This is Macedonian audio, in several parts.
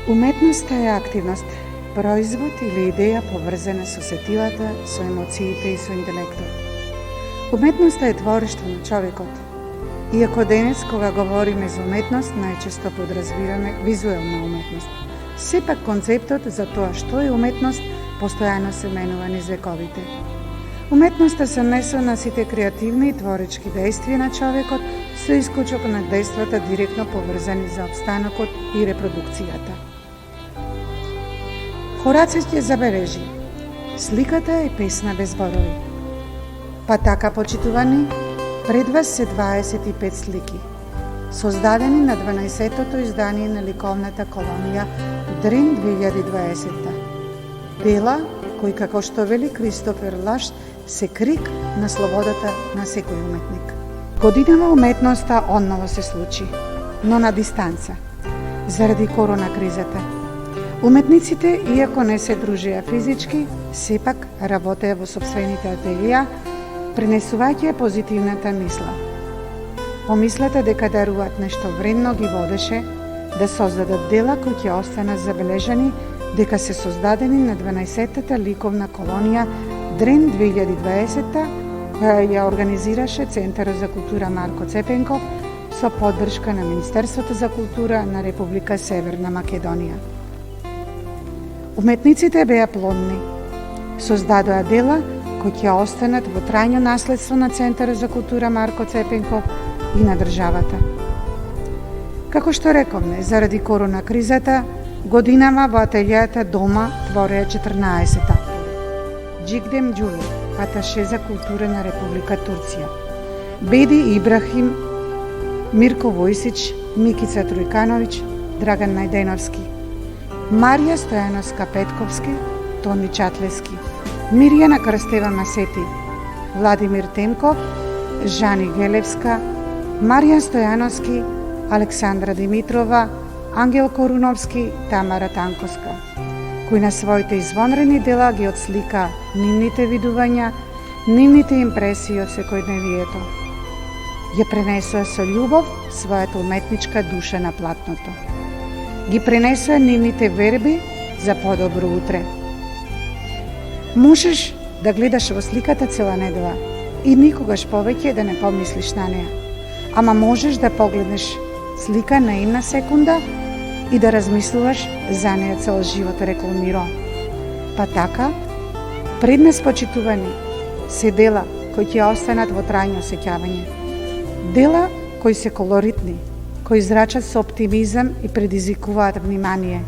Уметноста е активност, производ или идеја поврзана со сетилата, со емоциите и со интелектот. Уметноста е творештво на човекот. Иако денес, кога говориме за уметност, најчесто подразбираме визуелна уметност. Сепак концептот за тоа што е уметност постојано се менува низ вековите. Уметноста се месо на сите креативни и творечки действија на човекот, со исклучок на действата директно поврзани за обстанокот и репродукцијата. Хораци ќе забележи: сликата е песна без зборови. Па така, почитувани, пред вас се 25 слики, создадени на 12-тото издание на ликовната колонија Дрин 2020. Дела кои, како што вели Кристофер Лаш, се крик на слободата на секој уметник. Годинава уметноста одново се случи, но на дистанца, заради корона кризата. Уметниците, иако не се дружеа физички, сепак работеа во сопствените ателија, пренесувајќи позитивната мисла. Помислата дека даруваат нешто вредно ги водеше да создадат дела кои ќе останат забележани дека се создадени на 12-та ликовна колонија Дрен 2020, која ја организираше Центарот за култура Марко Цепенков со поддршка на Министерството за култура на Република Северна Македонија. Уметниците беа плодни. Создадоа дела кои ќе останат во трајно наследство на Центарот за култура Марко Цепенков и на државата. Како што рековме, заради корона кризата, годинама во ателијата дома твореа 14-та. Джигдем Џули, аташе за култура на Република Турција, Беди Ибрахим, Мирко Војсич, Микица Трујкановиќ, Драган Најденовски, Марија Стојановска Петковски, Тони Чатлески, Мирјана Крстева Масети, Владимир Темков, Жани Гелевска, Маријан Стојановски, Александра Димитрова, Ангел Коруновски, Тамара Танковска, кои на своите извонредни дела ги отслика нивните видувања, нивните импресии од секојдневието. Ја пренесоа со љубов својата уметничка душа на платното. Ги пренесоа нивните верби за подобро утре. Можеш да гледаш во сликата цела недела и никогаш повеќе да не помислиш на неа, ама можеш да погледнеш слика на една секунда и да размислуваш за неа цел живот, рекол Миро. Па така, пред нас, почитувани, се дела кои ќе останат во трајно сеќавање. Дела кои се колоритни, кои зрачат со оптимизам и предизвикуваат внимание.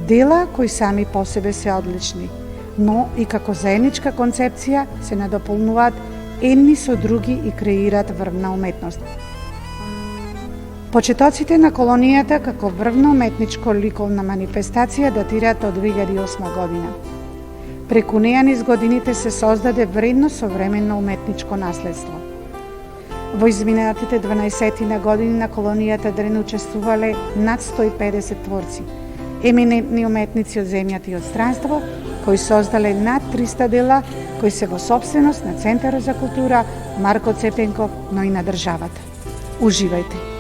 Дела кои сами по себе се одлични, но и како заедничка концепција се надополнуваат едни со други и креираат врвна уметност. Почетоците на колонијата како врвна уметничко ликовна манифестација датираат од 2008 година. Преку неа низ годините се создаде вредно современо уметничко наследство. Во изминатите 12 години на колонијата Дрен учествувале над 150 творци, еминентни уметници од земјата и од странство, кои создале над 300 дела кои се во сопственост на Центарот за култура Марко Цепенков, но и на државата. Уживајте!